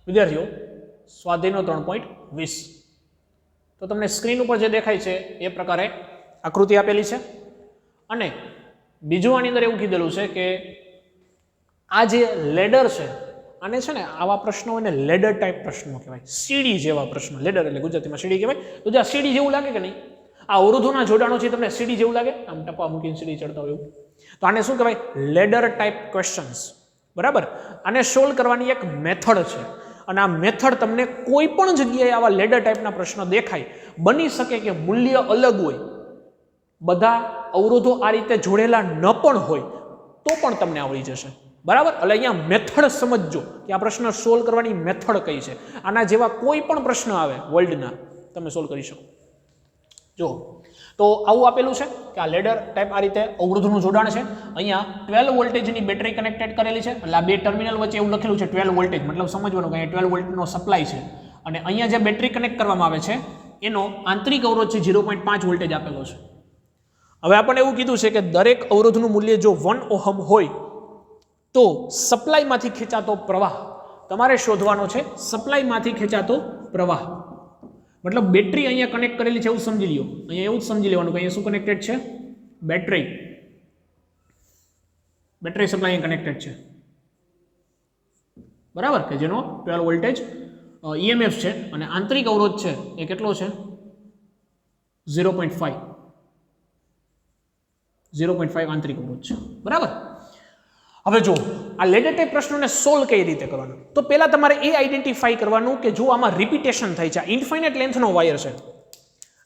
વિદ્યાર્થીઓ સ્વાધ્યાયનો 3.20 તો તમને સ્ક્રીન ઉપર જે દેખાય છે એ પ્રકારે આકૃતિ આપેલી છે અને બીજું આની અંદર એવું કીધેલું છે કે આ જે લેડર છે આને છે ને આવા પ્રશ્નો હોય ને લેડર ટાઈપ પ્રશ્નો કહેવાય, સીડી જેવા પ્રશ્નો. લેડર એટલે ગુજરાતીમાં સીડી કહેવાય. તો જે આ સીડી જેવું લાગે કે નહીં, આ અવરોધોના જોડાણો છે તમને સીડી જેવું લાગે, આમ ટપા મૂકીને સીડી ચડતા હોય એવું, તો આને શું કહેવાય? Ladder type questions. બરાબર. આને સોલ્વ કરવાની એક મેથડ છે અને આ મેથડ તમને કોઈ પણ જગ્યાએ આવા લેડર ટાઈપના પ્રશ્નો દેખાય, બની શકે કે મૂલ્ય અલગ હોય, બધા અવરોધો આ રીતે જોડેલા ન પણ હોય તો પણ તમને આવડી જશે. બરાબર. એટલે અહીંયા મેથડ સમજજો કે આ પ્રશ્ન સોલ્વ કરવાની મેથડ કઈ છે. આના જેવા કોઈ પણ પ્રશ્ન આવે વર્લ્ડના તમે સોલ્વ કરી શકો. જો તો આવું આપેલું છે કે આ લેડર ટાઈપ આ રીતે અવરોધનું જોડાણ છે. અહીંયા 12 વોલ્ટેજની બેટરી કનેક્ટેડ કરેલી છે, એટલે આ બે ટર્મિનલ વચ્ચે એવું લખેલું છે 12 વોલ્ટેજ, મતલબ સમજવાનું કે અહીંયા 12 વોલ્ટનો સપ્લાય છે અને અહીંયા જે બેટરી કનેક્ટ કરવામાં આવે છે એનો આંતરિક અવરોધ છે 0.5 વોલ્ટેજ આપેલો છે. હવે આપણને એવું કીધું છે કે દરેક અવરોધનું મૂલ્ય જો 1 ઓહમ હોય તો સપ્લાયમાંથી ખેંચાતો પ્રવાહ તમારે શોધવાનો છે. સપ્લાયમાંથી ખેંચાતો પ્રવાહ મતલબ બેટરી અહીંયા કનેક્ટ કરેલી છે એવું સમજી લ્યો. અહીંયા એવું જ સમજી લેવાનું કે અહીંયા શું કનેક્ટેડ છે? બેટરી સપ્લાય અહીંયા કનેક્ટેડ છે. બરાબર. કે જેનો 12 વોલ્ટેજ EMF છે અને આંતરિક અવરોધ છે એ કેટલો છે? 0.5 આંતરિક અવરોધ છે. બરાબર. હવે જો આ લેડર ટાઈપ પ્રશ્નોને સોલ્વ કઈ રીતે કરવાના, તો પહેલા તમારે એ આઈડેન્ટિફાઈ કરવાનું કે જો આમાં રિપીટેશન થાય છે, આ ઇન્ફાઇનાઇટ લેન્થનો વાયર છે,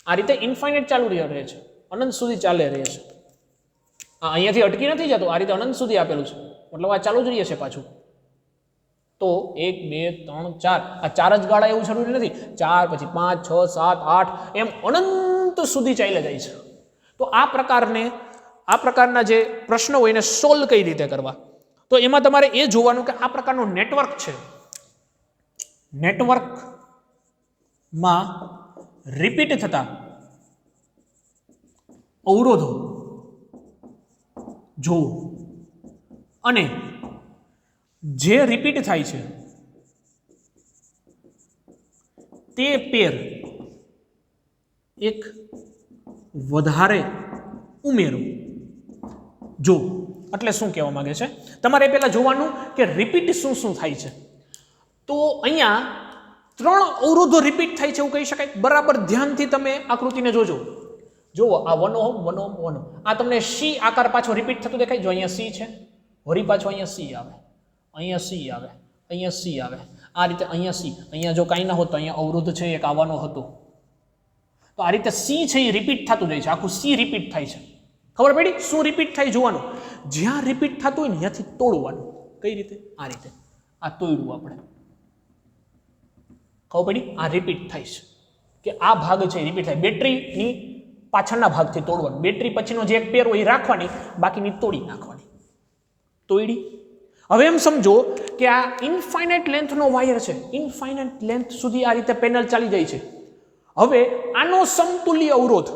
આ રીતે ઇન્ફાઇનાઇટ ચાલુ રહે છે, અનંત સુધી ચાલે રહે છે. આ અહીંયાથી અટકી નથી જતો, આ રીતે અનંત સુધી આપેલું છે, મતલબ આ ચાલુ જ રહે છે પાછું. તો 1 2 3 4 આ 4 જ ગાળા એવું જરૂરી નથી, 4 પછી 5 6 7 8 એમ અનંત સુધી ચાલ્યા જાય છે. તો આ પ્રકારના જે પ્રશ્નો હોય એને સોલ્વ કઈ રીતે કરવા, તો એમાં તમારે એ જોવાનું કે આ પ્રકારનું નેટવર્ક છે, નેટવર્કમાં રિપીટ થતા અવરોધો જોવું અને જે રિપીટ થાય છે તે પેર એક વધારે ઉમેરો. જો એટલે શું કહેવા માંગે છે, તમારે પહેલા જોવાનું કે રિપીટ શું શું થાય છે. તો અહીંયા 3 અવરોધો રિપીટ થાય છે એવું કહી શકાય. બરાબર ધ્યાનથી તમે આકૃતિને જોજો. જુઓ આ 1 ઓહમ 1 ઓહમ 1 ઓહમ, આ તમને સી આકાર પાછો રિપીટ થતો દેખાય. જો અહીંયા સી છે, વળી પાછો અહીંયા સી આવે, અહીંયા સી આવે, અહીંયા સી આવે, આ રીતે અહીંયા સી. અહીંયા જો કાંઈ ના હોત તો અહીંયા અવરોધ છે એક આવવાનો હતો. તો આ રીતે સી છે એ રિપીટ થતું જાય છે, આખું સી રિપીટ થાય છે. ખબર પડી? શું રિપીટ થાય જોવાનું, જ્યાં રિપીટ થતું હોય ને ત્યાંથી તોડવાનું. કઈ રીતે? આ રીતે આ તોડવું આપણે. ખબર પડી? આ રિપીટ થાય છે કે આ ભાગ છે રિપીટ થાય. બેટરીની પાછળના ભાગથી તોડવાનું. બેટરી પછીનો જે એક પેર હોય એ રાખવાની, બાકીની તોડી નાખવાની. તોડી. હવે એમ સમજો કે આ ઇન્ફાઇનાઇટ લેન્થનો વાયર છે, ઇન્ફાઇનાઇટ લેન્થ સુધી આ રીતે પેનલ ચાલી જાય છે. હવે આનો સમતુલ્ય અવરોધ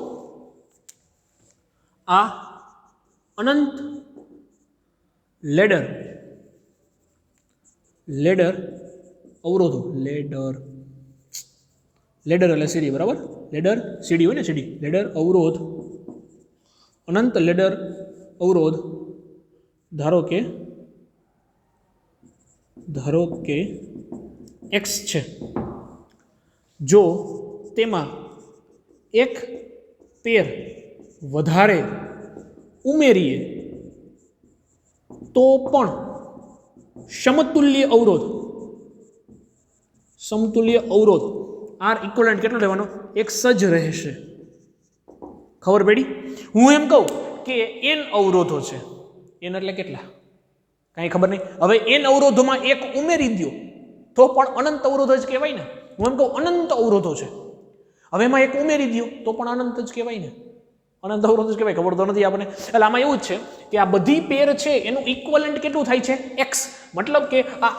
આ અનંત લેડર અવરોધો, લેડર એટલે સીડી. બરાબર. લેડર સીડી હોય ને, સીડી લેડર અવરોધ, અનંત લેડર અવરોધ ધારો કે x છે. જો તેમાં એક પેર વધારે ઉમેરીએ તો પણ સમતુલ્ય અવરોધ R ઇક્વલન્ટ કેટલો લેવાનો? x જ રહેશે. ખબર પડી? હું એમ કહું કે n અવરોધો છે, n એટલે કેટલા કાંઈ ખબર નહીં. હવે n અવરોધોમાં એક ઉમેરી દો તો પણ અનંત અવરોધ જ કહેવાય ને. હું એમ કહું અનંત અવરોધો છે, હવે એમાં એક ઉમેરી દો તો પણ અનંત જ કહેવાય ને, અનંત અવરોધ જ કહેવાય. ખબર તો નથી આપણને. એટલે આમાં એવું જ છે કે આ બધી પેર છે એનું ઇક્વલન્ટ કેટલું થાય છે? x. મતલબ કે આ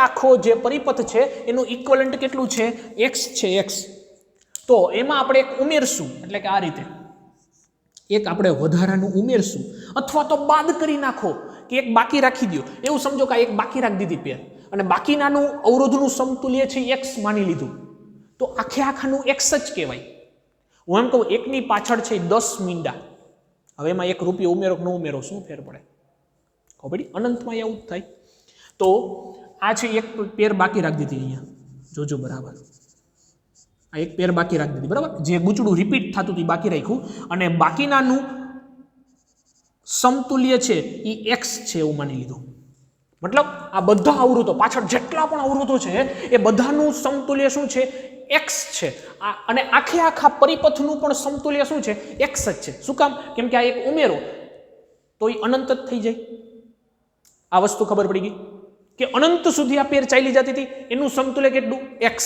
આખો જે પરિપથ છે એનું ઇક્વલન્ટ કેટલું છે? x છે, x. તો એમાં આપણે એક ઉમેરશું, એટલે કે આ રીતે એક આપણે વધારાનું ઉમેરશું, અથવા તો બાદ કરી નાખો કે એક બાકી રાખી દો. એવું સમજો કે એક બાકી રાખી દીધી પેર. અને બાકીનાનું અવરોધનું સમતુલ્ય છે x માની લીધું તો આખે આખાનું x જ કહેવાય. હું એમ કહું એકની પાછળ છે 10 મીંડા, હવે એમાં 1 રૂપિયો ઉમેરો કે ન ઉમેરો શું ફેર પડે? ખબર પડી? અનંતમાં એવું જ થાય. તો આ છે એક પેર બાકી રાખી દીધી અહીંયા, જોજો બરાબર. આ એક પેર બાકી રાખી દીધી બરાબર, જે ગૂંચડું રિપીટ થતું હતું બાકી રાખ્યું, અને બાકીનાનું સમતુલ્ય છે એ x છે એવું માની લીધું. મતલબ આ બધા અવરોધો પાછળ જેટલા પણ અવરોધો છે એ બધાનું સમતુલ્ય શું છે? x છે. અને આખે આખા પરિપથનું પણ સમતુલ્ય શું છે? x જ છે. શું કામ? કેમ કે આ એક ઉમેરો તો એ અનંત જ થઈ જાય. આ વસ્તુ ખબર પડી ગઈ કે અનંત સુધી આ પેર ચાલી જતી હતી, એનું સમતુલ્ય કેટલું? x.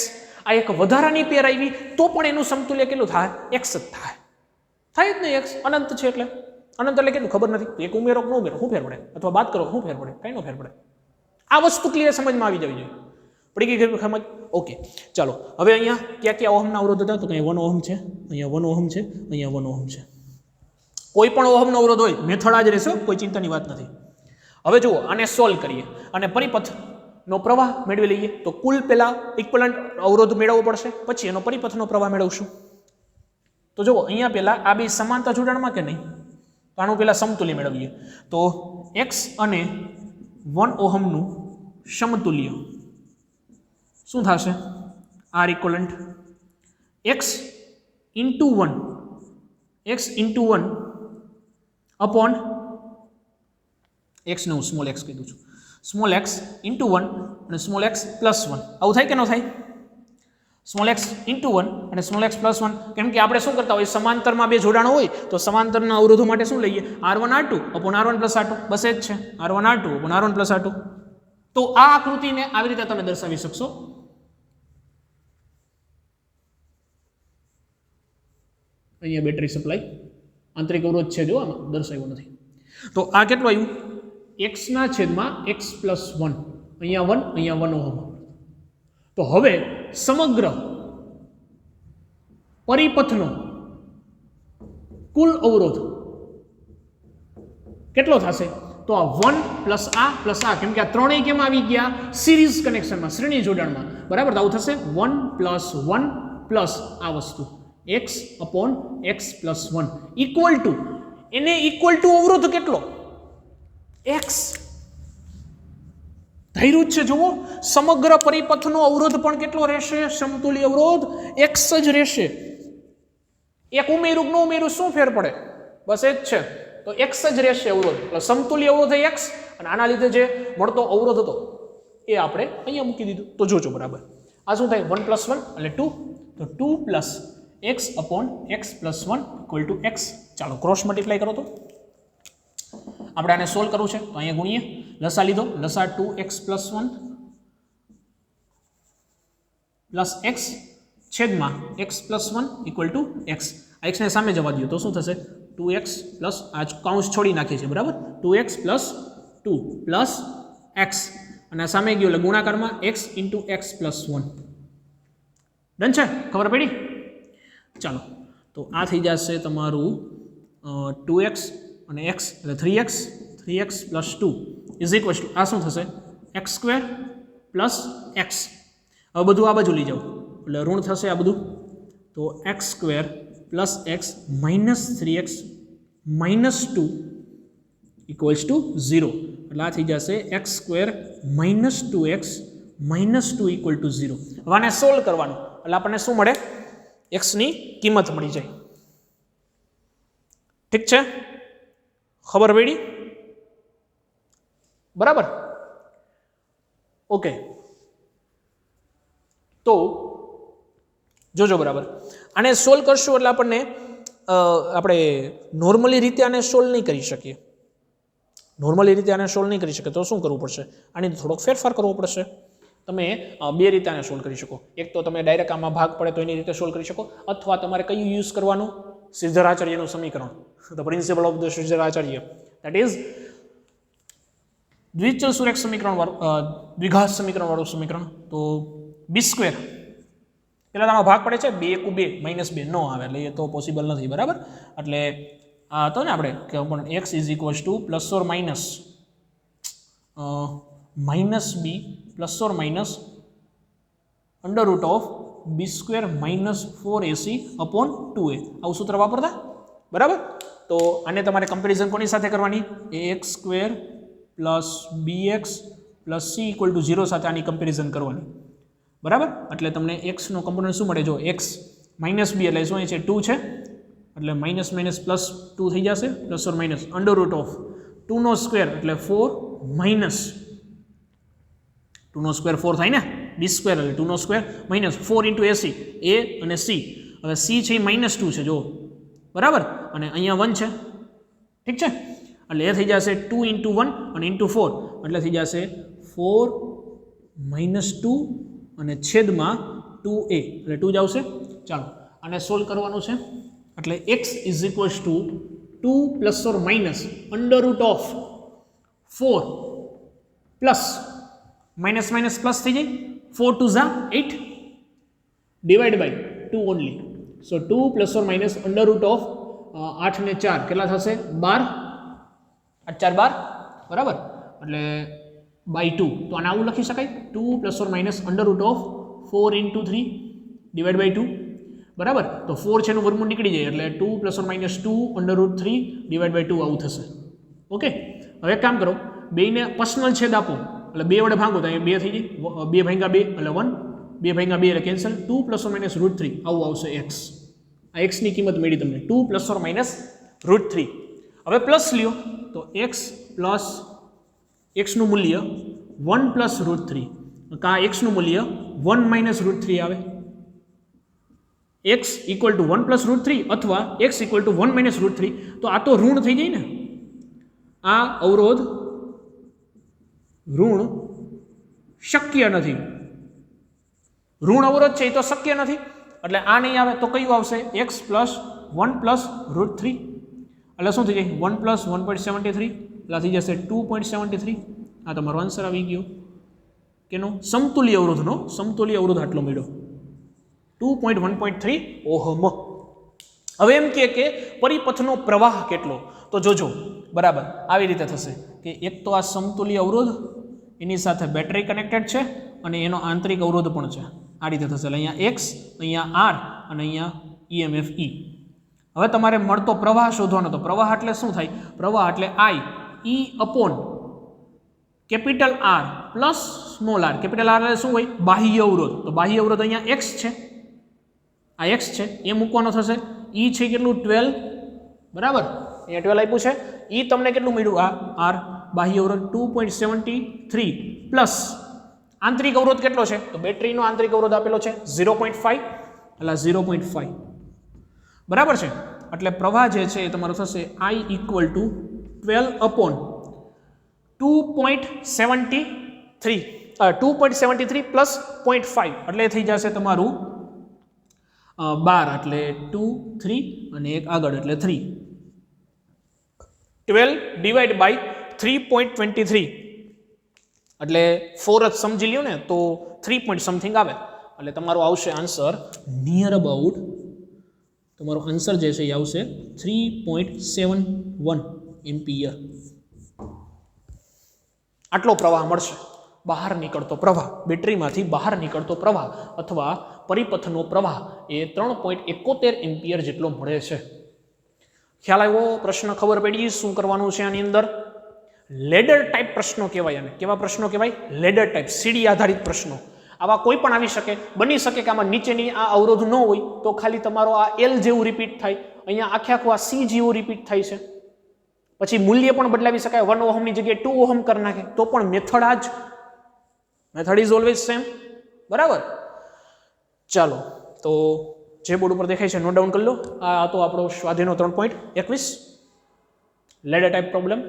આ એક વધારાની પેર આવી તો પણ એનું સમતુલ્ય કેટલું થાય? x જ થાય. થાય જ નહીં, x અનંત છે એટલે. અનંત એટલે કેટલું ખબર નથી, એક ઉમેરો કે ન ઉમેરો શું ફેર પડે? અથવા બાદ કરો શું ફેર પડે? કઈ નો ફેર પડે. આ વસ્તુ ક્લિયર સમજમાં આવી જવી જોઈએ. પડી ગઈ સમજ? ઓકે, ચાલો હવે અહીંયા ક્યાં ક્યાં ઓહમના અવરોધ હતા? તો અહીંયા 1 ઓહમ છે, અહીંયા 1 ઓહમ છે, અહીંયા 1 ઓહમ છે. કોઈ પણ ઓહમનો અવરોધ હોય મેથડ આ જ રહેશે, કોઈ ચિંતાની વાત નથી. હવે જુઓ, આને સોલ્વ કરીએ અને પરિપથનો પ્રવાહ મેળવી લઈએ. તો કુલ પહેલા ઇક્વલન્ટ અવરોધ મેળવવો પડશે, પછી એનો પરિપથનો પ્રવાહ મેળવશું. તો જુઓ અહીંયા પહેલા આ બે સમાંતર જોડાણમાં કે નહીં, તો આનું પહેલા સમતુલ્ય મેળવીએ. તો x અને 1 ઓહમનું સમતુલ્ય શું થશે? R equivalent x into 1 upon x ને હું સ્મોલ x કીધું છું, સ્મોલ x ઇન્ટુ 1 અને સ્મોલ x પ્લસ 1. આવું થાય કે ન થાય? સ્મોલ x ઇન્ટુ 1 અને સ્મોલ x પ્લસ 1. કેમ કે આપણે શું કરતા હોય, સમાંતરમાં બે જોડાણો હોય તો સમાંતરના અવરોધો માટે શું લઈએ? r1 r2 upon r1 plus r2. બસ એ જ છે, r1 r2 upon r1 plus r2. તો આ આકૃતિને આવી રીતે તમે દર્શાવી શકશો. અહીંયા બેટરી સપ્લાય આંતરિક અવરોધ છે, જો આમાં દર્શાવ્યું નથી. તો આ કેટલું આવ્યું? x ના છેદમાં x પ્લસ 1, અહીંયા 1 અહીંયા 1 ઓહમ. તો હવે સમગ્ર પરિપથનો કુલ અવરોધ કેટલો થશે? તો આ 1 પ્લસ આ, કેમ કે આ ત્રણેય કેમ આવી ગયા? સિરીઝ કનેક્શનમાં, શ્રેણી જોડાણમાં. બરાબર, તો આવું થશે 1 પ્લસ આ વસ્તુ x upon x plus 1 equal to, એને ઇક્વલ ટુ અવરોધ કેટલો? x. ધૈર્યું છે જુઓ, સમગ્ર પરિપથનો અવરોધ પણ કેટલો રહેશે? સમતુલ્ય અવરોધ x જ રહેશે. એક ઉમેરું ન ઉમેરું શું ફેર પડે? બસ એ જ છે. તો x જ રહેશે અવરોધ, સમતુલ્ય અવરોધ એ x, અને આના લીધે જે મળતો અવરોધ હતો એ આપણે અહીંયા મૂકી દીધું. તો જોજો બરાબર, આ શું થાય? 1 પ્લસ 1 એટલે 2, તો 2 plus x upon x plus 1 equal to x. ચાલો ક્રોસ મલ્ટીપ્લાય કરો. તો આપણે આને સોલ્વ કરવું છે, તો અહીંયા ગુણીએ. લસા લીધો, લસા 2x પ્લસ 1 પ્લસ x છેદમાં x plus 1 equal to x. આ x ને સામે જવા દો તો શું થશે? 2x પ્લસ, આ કૌંસ છોડી નાખીએ છીએ બરાબર, 2x પ્લસ 2 પ્લસ x, અને આ સામે ગયો એટલે ગુણાકારમાં x into x plus 1. Done છે? ખબર પડી? ચાલો, તો આ થઈ જશે તમારું 2x અને x એટલે 3x plus 2 is equal to આ શું થશે? x square plus x. હવે બધું આ બાજુ લઈ જાઓ એટલે ઋણ થશે આ બધું. તો x square plus x minus 3x minus 2 equals to 0. એટલે આ થઈ જશે x square minus 2x minus 2 equal to 0. હવે આને સોલ્વ કરવાનું એટલે આપણને શું મળે? x ની કિંમત મળી જાય. ઠીક છે? ખબર પડી? બરાબર, ઓકે. તો જોજો બરાબર, આને સોલ્વ કરશું એટલે આપણને આપણે નોર્મલી રીતે આને સોલ્વ નહીં કરી શકીએ. તો શું કરવું પડશે? આની થોડોક ફેરફાર કરવો પડશે. તમે બે રીતે આને સોલ્વ કરી શકો. એક તો તમે ડાયરેક્ટ આમાં ભાગ પડે તો એની રીતે સોલ્વ કરી શકો, અથવા તમારે કયું યુઝ કરવાનું? શ્રીધરાચાર્યનું સમીકરણ, the principle of the Shridharacharya, that is દ્વિચલ સુરેખ સમીકરણ વાળું, દ્વિઘાત સમીકરણ વાળું સમીકરણ. તો b સ્ક્વેર પેલા આમાં ભાગ પડે છે, 2 * 2 -2 ન આવે એટલે એ તો પોસિબલ નથી. બરાબર, એટલે આ હતો ને આપણે કે પણ x is equals to plus or minus minus b plus or minus under root of b square minus 4ac upon 2a આવું સૂત્ર વાપરતા બરાબર. તો આને તમારે કમ્પેરિઝન કોની સાથે કરવાની ax square plus bx plus c equal to 0 સાથે આની કમ્પેરિઝન કરવાની બરાબર. એટલે તમને એક્સનો કમ્પોનન્ટ શું મળે જો એક્સ માઇનસ બી એટલે શું છે 2 છે એટલે માઇનસ માઇનસ પ્લસ 2 થઈ જશે plus or minus under root of 2 નો સ્ક્વેર એટલે 4 માઇનસ 2 નો સ્ક્વેર 4 થાય ને બી સ્ક્વેર એટલે 2 નો સ્ક્વેર માઇનસ 4 ઇન્ટુ એસી એ અને સી. હવે સી છે એ માઇનસ 2 છે જો બરાબર અને અહીંયા 1 છે ઠીક છે એટલે એ થઈ જશે 2 ઇન્ટુ 1 અને ઇન્ટુ 4 એટલે થઈ જશે 4 માઇનસ 2 અને છેદમાં 2a એટલે 2 જ આવશે. ચાલો આને સોલ્વ કરવાનું છે એટલે x is equals to 2 plus or minus under root of 4 plus minus minus plus થઈ જાય 4 2 ઝા 8 divide by 2 only. So 2 plus or minus under root of 8 ને 4 કેટલા થશે 12 8 4 12 બરાબર એટલે બાય 2 તો આને આવું લખી શકાય 2 plus or minus under root of 4 into 3 divide by 2 બરાબર. તો 4 છે એનું વર્ગમૂળ નીકળી જાય એટલે 2 plus or minus 2 under root 3 divide by 2 આવું થશે. ઓકે હવે એક કામ કરો બેને પર્સનલ છેદ આપો એટલે 2 વડે ભાગો તો અહીંયા 2 થઈ જાય 2 ભાગ્યા 2 એટલે 1 2 ભાગ્યા 2 એટલે cancel 2 plus or minus route 3 આવું આવશે એક્સ. આ એક્સની કિંમત મળી તમને 2 પ્લસ ઓર માઇનસ રૂટ 3. હવે પ્લસ લ્યો તો એક્સ પ્લસ એક્સનું મૂલ્ય 1 પ્લસ રૂટ 3 કા એક્સનું મૂલ્ય 1 માઇનસ રૂટ 3 આવે x equal to 1 plus route 3 અથવા x equal to 1 minus route 3 તો આ તો ઋણ થઈ જાય ને આ અવરોધ ઋણ શક્ય નથી ઋણ અવરોધ છે એ તો શક્ય નથી એટલે આ નહીં આવે તો કયું આવશે x પ્લસ 1 પ્લસ રૂટ 3 એટલે શું થઈ જાય 1 પ્લસ 1.73 એટલે થઈ જશે 2.73. આ તમારો આન્સર આવી ગયો કેનો સમતુલ્ય અવરોધ આટલો મળ્યો 2.1.3 ઓહમ. હવે એમ કે પરિપથનો પ્રવાહ કેટલો તો જોજો બરાબર આવી રીતે થશે કે એક તો આ સમતુલ્ય અવરોધ એની સાથે બેટરી કનેક્ટેડ છે અને એનો આંતરિક અવરોધ પણ છે આ રીતે થશે એટલે અહીંયા x અહીંયા r અને અહીંયા EMF E. હવે તમારે મળતો પ્રવાહ શોધવાનો તો પ્રવાહ એટલે શું થાય પ્રવાહ એટલે I E upon capital R plus small r. Capital R એટલે શું હોય બાહ્ય અવરોધ તો બાહ્ય અવરોધ અહીંયા x છે આ x છે એ મૂકવાનો થશે E છે કેટલું 12 બરાબર અહીંયા 12 આપ્યું છે E તમને કેટલું મળ્યું આ R બાહ્ય અવરોધ 2.73 પ્લસ આંતરિક અવરોધ કેટલો છે તો બેટરીનો આંતરિક અવરોધ આપેલો છે 0.5 એટલે 0.5 બરાબર છે. એટલે પ્રવાહ જે છે એ તમારો થશે I equal to 12 upon 2.73 plus 0.5 એટલે થઈ જશે તમારું 12 એટલે 2 3 અને એક આગળ એટલે 3 12 ડિવાઈડ બાય 3.23 એટલે 4 જ સમજી લ્યો ને તો 3 પોઈન્ટ સમથિંગ આવે એટલે તમારો આવશે આન્સર નિયર અબાઉટ તમારો આન્સર જે છે એ આવશે 3.71 એમ્પિયર. આટલો પ્રવાહ મળશે બહાર નીકળતો પ્રવાહ બેટરીમાંથી બહાર નીકળતો પ્રવાહ અથવા પરિપથનો પ્રવાહ એ 3.71 એમ્પિયર જેટલો મળે છે. ખ્યાલ આવ્યો પ્રશ્ન ખબર પડી શું કરવાનું છે આની અંદર લેડર ટાઈપ પ્રશ્નો કહેવાય અને કેવા પ્રશ્નો કહેવાય લેડર ટાઈપ સીડી આધારિત પ્રશ્નો. આવા કોઈ પણ આવી શકે બની શકે કે આમાં નીચેની આ અવરોધ ન હોય તો ખાલી તમારો આ L જેવું રિપીટ થાય અહીંયા આખું આ C જેવું રિપીટ થાય છે પછી મૂલ્ય પણ બદલાવી શકાય 1 ઓહમની જગ્યાએ 2 ઓહમ કરી નાખે તો પણ મેથડ આ જ મેથડ ઇઝ ઓલવેઝ સેમ બરાબર. ચાલો તો જે બોર્ડ ઉપર દેખાય છે નોટ ડાઉન કરી લો. આ હતો આપણો સ્વાધ્યાયનો 3.21 લેડર ટાઈપ પ્રોબ્લેમ.